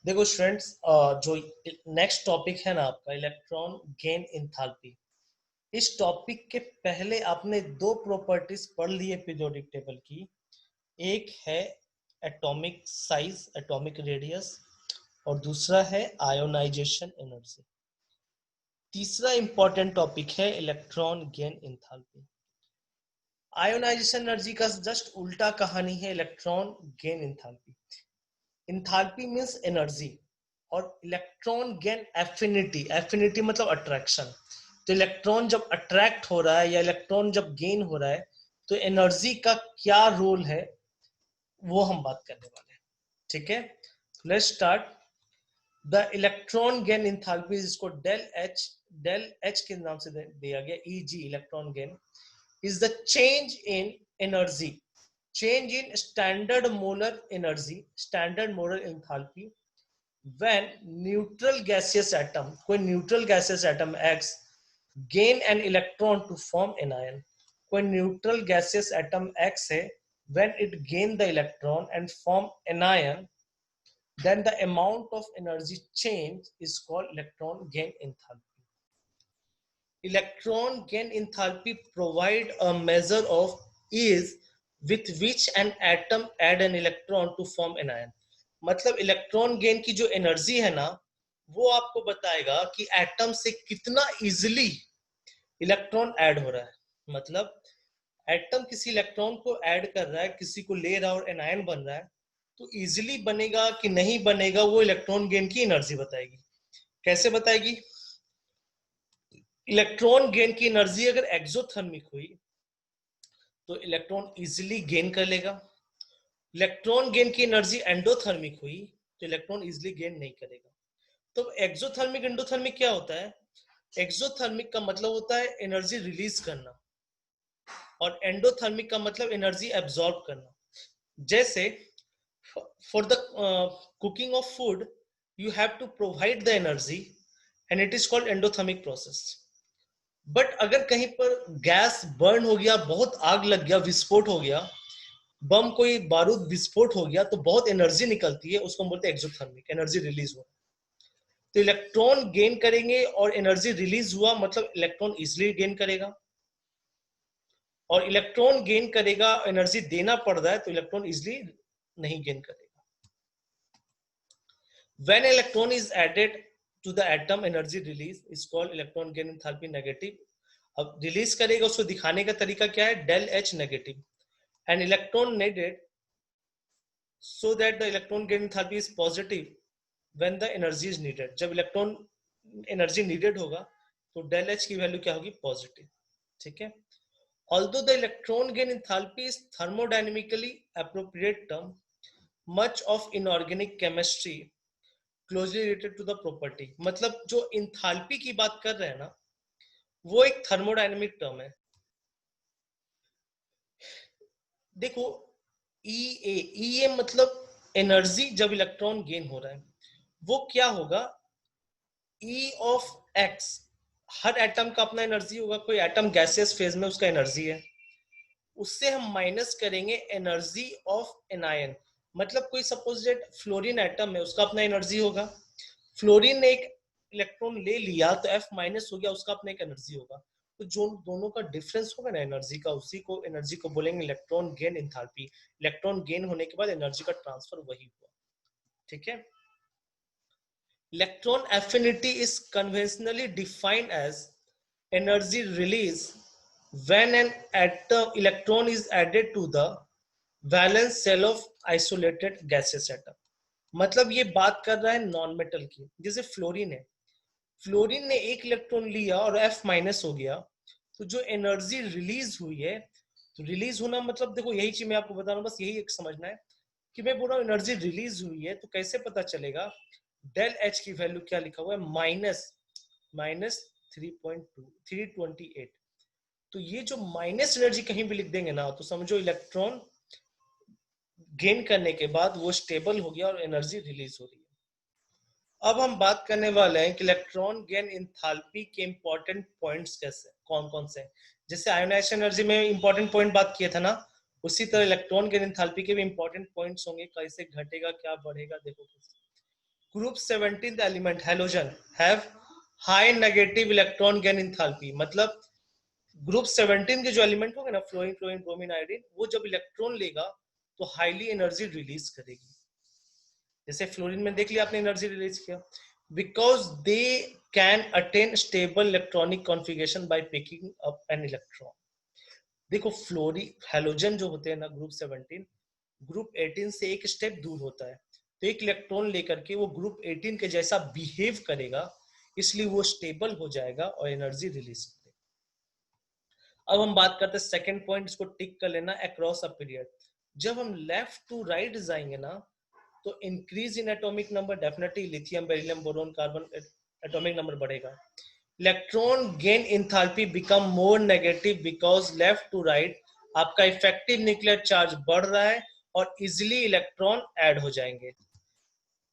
देखो स्टूडेंट्स, जो next topic है ना आपका इलेक्ट्रॉन गेन इंथैल्पी। इस टॉपिक के पहले आपने दो प्रॉपर्टीज पढ़ लिए पीरियोडिक टेबल की। एक है एटॉमिक साइज, एटॉमिक रेडियस, और दूसरा है आयोनाइजेशन एनर्जी। तीसरा इंपॉर्टेंट टॉपिक है electron gain enthalpy. Ionisation energy का जस्ट उल्टा कहानी है electron gain enthalpy. Enthalpy means energy और इलेक्ट्रॉन गेन एफिनिटी। एफिनिटी मतलब अट्रैक्शन। तो इलेक्ट्रॉन जब अट्रैक्ट हो रहा है या इलेक्ट्रॉन जब गेन हो रहा है तो एनर्जी का क्या रोल है वो हम बात करने वाले हैं। ठीक है, let's start. The electron gain enthalpy इसको डेल एच के नाम से दिया गया। Easy electron gain is the change in energy, change in standard molar energy, standard molar enthalpy when neutral gaseous atom, कोई neutral gaseous atom X gain an electron to form anion। कोई neutral gaseous atom X है, when it gain the electron and form anion, then the amount of energy change is called electron gain enthalpy। Electron gain enthalpy provide a measure of ease with which an atom add an electron to form an ion। मतलब electron gain की जो energy है ना वो आपको बताएगा कि atom से कितना इजिली इलेक्ट्रॉन ऐड हो रहा है। मतलब एटम किसी इलेक्ट्रॉन को ऐड कर रहा है, किसी को ले रहा है और एनायन बन रहा है, तो इजिली बनेगा कि नहीं बनेगा वो इलेक्ट्रॉन गेन की एनर्जी बताएगी। कैसे बताएगी? इलेक्ट्रॉन गेन की एनर्जी अगर एक्सोथर्मिक हुई तो इलेक्ट्रॉन इजीली गेन कर लेगा। इलेक्ट्रॉन गेन की एनर्जी एंडोथर्मिक हुई तो इलेक्ट्रॉन इजीली गेन नहीं करेगा। तो एक्सोथर्मिक एंडोथर्मिक क्या होता है? एक्सोथर्मिक का मतलब होता है एनर्जी रिलीज करना और एंडोथर्मिक का मतलब एनर्जी एब्सॉर्ब करना। जैसे for the cooking of food you have to provide the energy and it is called endothermic process. But अगर कहीं पर गैस बर्न हो गया, बहुत आग लग गया, विस्फोट हो गया, बम कोई बारूद विस्फोट हो गया तो बहुत एनर्जी निकलती है, उसको हम बोलते हैं एक्सोथर्मिक, एनर्जी रिलीज हो। तो इलेक्ट्रॉन गेन करेंगे और एनर्जी रिलीज हुआ मतलब इलेक्ट्रॉन इजिली गेन करेगा, और इलेक्ट्रॉन गेन करेगा एनर्जी देना पड़ रहा है तो इलेक्ट्रॉन इजिली नहीं गेन करेगा। When electron is added to the atom, energy release is called electron gain enthalpy negative। अब रिलीज करेगा उसको दिखाने का तरीका क्या है? Del H negative. And electron needed so that the electron gain enthalpy is positive when the energy is needed। जब electron energy needed होगा तो डेल एच की वैल्यू क्या होगी? पॉजिटिव। ठीक है। Although the electron gain enthalpy is thermodynamically appropriate term, much of inorganic chemistry closely related to the property. मतलब जो इंथैल्पी की बात कर रहे हैं ना वो एक थर्मोडायनेमिक टर्म है। देखो ई ए मतलब एनर्जी जब इलेक्ट्रॉन गेन हो रहा है वो क्या होगा? ई ऑफ एक्स, हर एटम का अपना एनर्जी होगा। कोई एटम गैसियस फेज में उसका एनर्जी है, उससे हम माइनस करेंगे एनर्जी ऑफ एनायन। मतलब कोई सपोज फ्लोरीन एटम है, उसका अपना एनर्जी होगा। फ्लोरीन ने एक इलेक्ट्रॉन ले लिया तो F माइनस हो गया, उसका अपना एक एनर्जी होगा। तो जो दोनों का डिफरेंस होगा ना एनर्जी का, उसी को एनर्जी को बोलेंगे electron gain enthalpy. Electron gain होने के बाद एनर्जी का ट्रांसफर वही हुआ। ठीक है। Electron affinity is conventionally defined as energy release when an atom electron is added to the valence shell of isolated gaseous atom। मतलब ये बात कर रहा है नॉन मेटल की। जैसे फ्लोरीन है, फ्लोरीन ने एक इलेक्ट्रॉन लिया और F माइनस हो गया, तो जो एनर्जी रिलीज हुई है, तो रिलीज होना मतलब देखो यही चीज मैं आपको बता रहा हूँ, बस यही एक समझना है कि मैं बोल रहा हूँ एनर्जी रिलीज हुई है तो कैसे पता चलेगा? डेल एच की वैल्यू क्या लिखा हुआ है? माइनस 3.2 328। तो ये जो माइनस एनर्जी कहीं भी लिख देंगे ना तो समझो इलेक्ट्रॉन गेन करने के बाद वो स्टेबल हो गया और एनर्जी रिलीज हो रही है। अब हम बात करने वाले हैं कि इलेक्ट्रॉन गेन इंथैल्पी के इंपॉर्टेंट पॉइंट्स कैसे, कौन कौन से। जैसे आयोनाइजेशन एनर्जी में इंपॉर्टेंट पॉइंट बात किया था ना, उसी तरह इलेक्ट्रॉन गेन इंथैल्पी के भी इंपॉर्टेंट पॉइंट्स होंगे। कैसे घटेगा, क्या बढ़ेगा, देखो group 17 element halogen have high negative electron gain enthalpy, मतलब ग्रुप 17 के जो एलिमेंट होंगे ना, फ्लोरीन क्लोरीन ब्रोमीन आयोडीन, वो जब इलेक्ट्रॉन लेगा तो हाईली एनर्जी रिलीज करेगी। जैसे फ्लोरीन में देख लिया आपने एनर्जी रिलीज किया, because they can attain stable electronic configuration by picking up an electron. देखो फ्लोरी हैलोजन जो होते हैं ना ग्रुप 17, ग्रुप 18 से एक स्टेप दूर होता है, तो एक इलेक्ट्रॉन लेकर के वो ग्रुप 18 के जैसा बिहेव करेगा, इसलिए वो स्टेबल हो जाएगा और एनर्जी रिलीज करेगा। अब हम बात करते हैं सेकंड पॉइंट, इसको टिक कर लेना, अक्रॉस अ पीरियड। जब हम लेफ्ट टू राइट जाएंगे ना, तो increase in atomic number, definitely lithium beryllium boron carbon atomic number बढ़ेगा। Electron gain enthalpy become more negative because left to right आपका इफेक्टिव न्यूक्लियर चार्ज बढ़ रहा है और इजिली इलेक्ट्रॉन ऐड हो जाएंगे।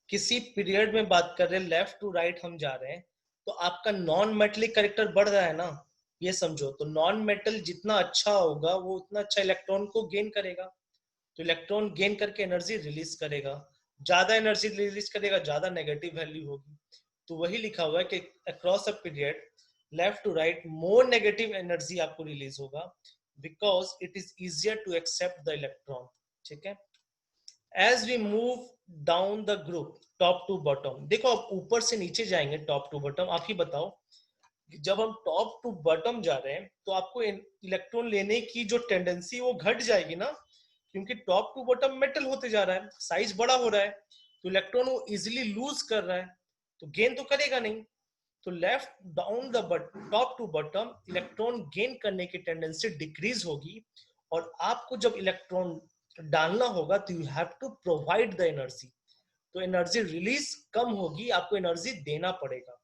किसी पीरियड में बात कर रहे हैं, लेफ्ट टू राइट हम जा रहे हैं, तो आपका नॉन मेटलिक कैरेक्टर बढ़ रहा है ना, ये समझो। तो नॉन मेटल जितना अच्छा होगा वो उतना अच्छा इलेक्ट्रॉन को गेन करेगा, तो इलेक्ट्रॉन गेन करके एनर्जी रिलीज करेगा। ज्यादा एनर्जी रिलीज करेगा, ज्यादा नेगेटिव वैल्यू होगी। तो वही लिखा हुआ है कि across a period left to right more negative energy आपको रिलीज होगा because it is easier to accept the electron. ठीक है, as we move down the group top to bottom, देखो अब ऊपर से नीचे जाएंगे टॉप टू बॉटम, आप ही बताओ जब हम टॉप टू बॉटम जा रहे हैं तो आपको इलेक्ट्रॉन लेने की जो टेंडेंसी वो घट जाएगी ना, क्योंकि टॉप टू बॉटम मेटल होते जा रहा है, साइज बड़ा हो रहा है, तो इलेक्ट्रॉन वो इजिली लूज कर रहा है, तो गेन तो करेगा नहीं। तो left down the top to bottom electron gain करने की टेंडेंसी डिक्रीज होगी, और आपको जब इलेक्ट्रॉन डालना होगा तो you have to provide the energy, तो एनर्जी रिलीज कम होगी, आपको एनर्जी देना पड़ेगा।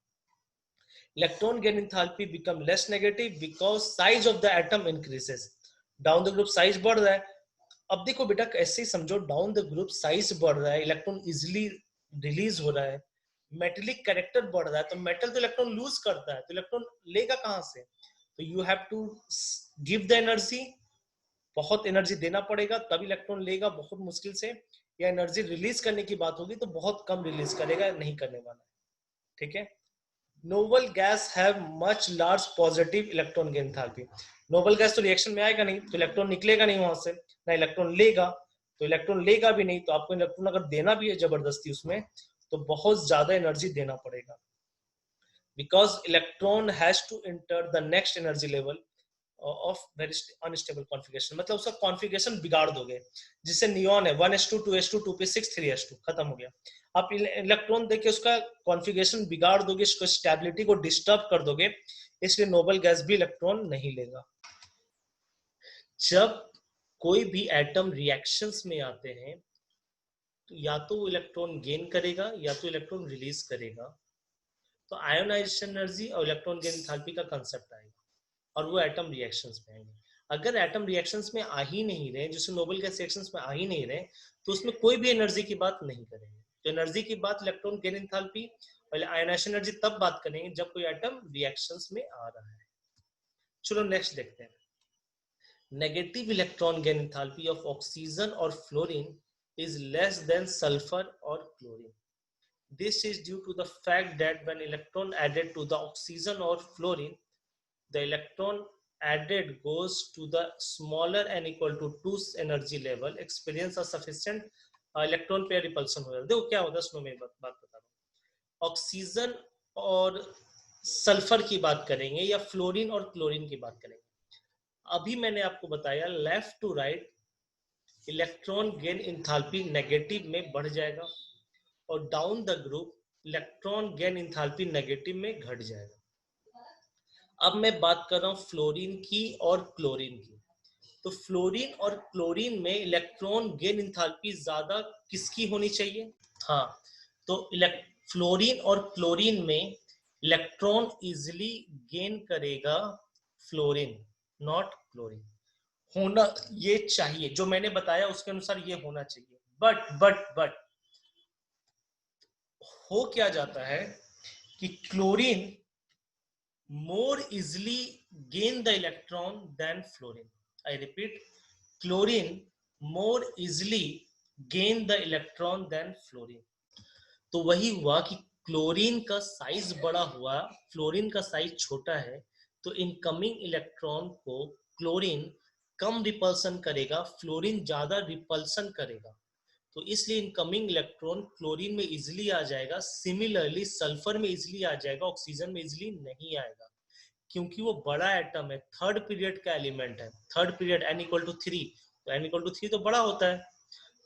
Electron gain enthalpy become less negative because size of the atom increases, down the group size बढ़ रहा है। अब देखो बेटा ऐसे ही समझो, डाउन द ग्रुप साइज बढ़ रहा है, इलेक्ट्रॉन इजिली रिलीज हो रहा है, मेटेलिक कैरेक्टर बढ़ रहा है, तो मेटल तो इलेक्ट्रॉन लूज करता है, तो इलेक्ट्रॉन लेगा कहां से, तो you have to give the energy, बहुत एनर्जी देना पड़ेगा तब इलेक्ट्रॉन लेगा, बहुत मुश्किल से, या एनर्जी रिलीज करने की बात होगी तो बहुत कम रिलीज करेगा, नहीं करने वाला है। ठीक है, noble guys have much large positive electron gain enthalpy, noble gas तो रिएक्शन में आएगा नहीं, तो इलेक्ट्रॉन निकलेगा नहीं वहां से, ना इलेक्ट्रॉन लेगा, तो इलेक्ट्रॉन लेगा भी नहीं, तो आपको इलेक्ट्रॉन अगर देना भी है जबरदस्ती उसमें, तो बहुत ज्यादा एनर्जी देना पड़ेगा, because electron has to enter the next energy level of very unstable configuration, मतलब उसका कॉन्फ़िगरेशन बिगाड़ दोगे। जिससे नियॉन है 1s2 2s2 2p6 3s2 खत्म हो गया, आप इलेक्ट्रॉन देके उसका कॉन्फ़िगरेशन बिगाड़ दोगे, उसको स्टेबिलिटी को डिस्टर्ब कर दोगे, इसलिए नोबल गैस भी इलेक्ट्रॉन नहीं लेगा। जब कोई भी एटम रिएक्शंस में आते हैं तो या तो वो इलेक्ट्रॉन गेन करेगा या तो इलेक्ट्रॉन रिलीज करेगा, तो आयोनाइजेशन एनर्जी और इलेक्ट्रॉन गेन एंथैल्पी का कंसेप्ट आएगा, और वो एटम रिएक्शंस में आएंगे। अगर एटम रिएक्शंस में आ ही नहीं रहे, जैसे नोबल गैस रिएक्शंस में आ ही नहीं रहे, तो उसमें कोई भी एनर्जी की बात नहीं करेंगे। तो एनर्जी की बात इलेक्ट्रॉन गेन एंथैल्पी और आयोनाइजेशन एनर्जी तब बात करेंगे जब कोई एटम रिएक्शंस में आ रहा है। चलो नेक्स्ट देखते हैं, negative electron gain enthalpy of oxygen और fluorine is less than sulfur or chlorine. This is due to the fact that when electron added to the oxygen or fluorine, the electron added goes to the smaller n equal to 2 energy level, experience a sufficient electron pair repulsion हो जाता है। देखो क्या होता है, सुनो मैं बात बता रहा हूँ। ऑक्सीजन और सल्फर की बात करेंगे या फ्लोरीन और क्लोरीन की बात करेंगे, अभी मैंने आपको बताया left to right electron gain enthalpy negative में बढ़ जाएगा, और down the group electron gain enthalpy negative में घट जाएगा। अब मैं बात कर रहा हूं फ्लोरीन की और क्लोरीन की, तो फ्लोरीन और क्लोरीन में इलेक्ट्रॉन गेन इंथैल्पी ज्यादा किसकी होनी चाहिए, हाँ, तो फ्लोरीन और क्लोरीन में इलेक्ट्रॉन इजिली गेन करेगा फ्लोरीन, नॉट क्लोरीन, होना ये चाहिए, जो मैंने बताया उसके अनुसार ये होना चाहिए। बट हो क्या जाता है कि chlorine more easily gain the electron than fluorine, I repeat, chlorine more easily gain the electron than fluorine. तो वही हुआ कि क्लोरीन का साइज बड़ा हुआ, फ्लोरीन का साइज छोटा है, तो इनकमिंग इलेक्ट्रॉन को क्लोरीन कम रिपल्सन करेगा, फ्लोरीन ज्यादा रिपल्सन करेगा, तो इसलिए इनकमिंग इलेक्ट्रॉन क्लोरीन में इजिली आ जाएगा। सिमिलरली सल्फर में इजिली आ जाएगा, ऑक्सीजन में इजिली नहीं आएगा, क्योंकि वो बड़ा एटम है, थर्ड पीरियड का एलिमेंट है, थर्ड पीरियड n=3, तो n=3 तो बड़ा होता है,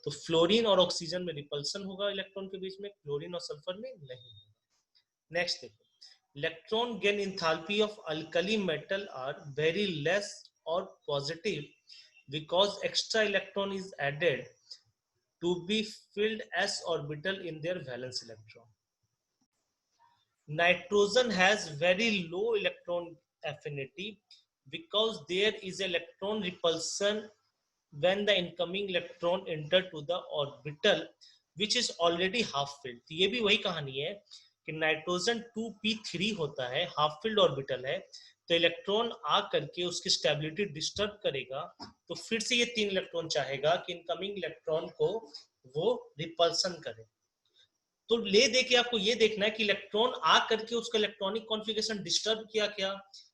तो फ्लोरीन और ऑक्सीजन में रिपल्सन होगा इलेक्ट्रॉन के बीच में, क्लोरीन और सल्फर में नहीं होगा। नेक्स्ट देखो, electron gain enthalpy of alkali metal are very less और positive because extra electron is added to be filled s orbital in their valence electron. Nitrogen has very low electron affinity because there is electron repulsion when the incoming electron enter to the orbital which is already half filled. तो ये भी वही कहानी है कि nitrogen 2p3 होता है, half filled orbital है, तो इलेक्ट्रॉन आ करके उसकी स्टेबिलिटी डिस्टर्ब करेगा, तो फिर से ये 3 इलेक्ट्रॉन चाहेगा कि इनकमिंग इलेक्ट्रॉन को वो रिपल्सन करे। तो ले दे के आपको ये देखना है कि इलेक्ट्रॉन आ करके उसका इलेक्ट्रॉनिक कॉन्फ़िगरेशन डिस्टर्ब किया क्या,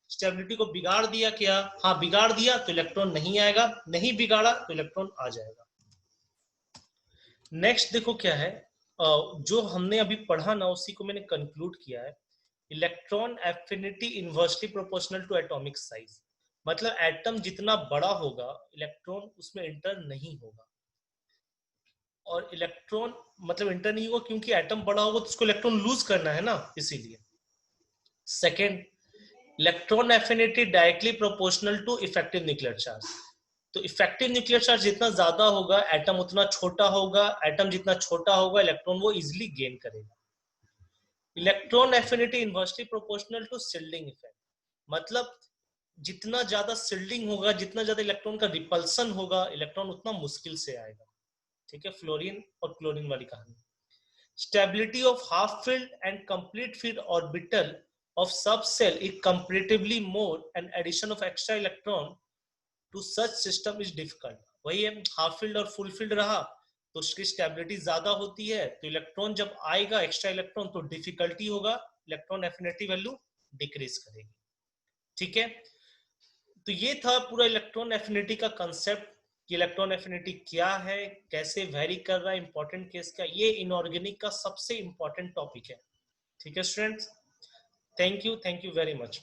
स्टेबिलिटी को बिगाड़ दिया क्या? हाँ बिगाड़ दिया तो इलेक्ट्रॉन नहीं आएगा, नहीं बिगाड़ा तो इलेक्ट्रॉन आ जाएगा। नेक्स्ट देखो क्या है, जो हमने अभी पढ़ा ना उसी को मैंने कंक्लूड किया है। Electron affinity inversely proportional to atomic size, मतलब एटम जितना बड़ा होगा इलेक्ट्रॉन उसमें इंटर नहीं होगा, और इलेक्ट्रॉन मतलब इंटर नहीं होगा क्योंकि एटम बड़ा होगा तो उसको इलेक्ट्रॉन लूज करना है ना, इसीलिए। Second, electron affinity directly proportional to effective nuclear charge, तो इफेक्टिव न्यूक्लियर चार्ज जितना ज्यादा होगा एटम उतना छोटा होगा, एटम जितना छोटा होगा इलेक्ट्रॉन वो इजिली गेन करेगा। Electron affinity inversely proportional to shielding effect, मतलब जितना ज्यादा शिल्डिंग होगा, जितना ज्यादा इलेक्ट्रॉन का रिपल्सन होगा, इलेक्ट्रॉन उतना मुश्किल से आएगा। ठीक है, फ्लोरीन और क्लोरीन वाली कहानी। Stability of half field and complete filled orbital of subcell is comparatively more and addition of extra electron to such system is difficult। वही है, हाफ फील्ड और फुल फील्ड रहा तो उसकी स्टेबिलिटी ज्यादा होती है, तो इलेक्ट्रॉन जब आएगा एक्स्ट्रा इलेक्ट्रॉन तो डिफिकल्टी होगा, इलेक्ट्रॉन एफिनिटी वैल्यू डिक्रीज करेगी। ठीक है, तो ये था पूरा इलेक्ट्रॉन एफिनिटी का कंसेप्ट कि इलेक्ट्रॉन एफिनिटी क्या है, कैसे वेरी कर रहा है, इंपॉर्टेंट केस का, ये इनऑर्गेनिक का सबसे इंपॉर्टेंट टॉपिक है। ठीक है students, thank you very much।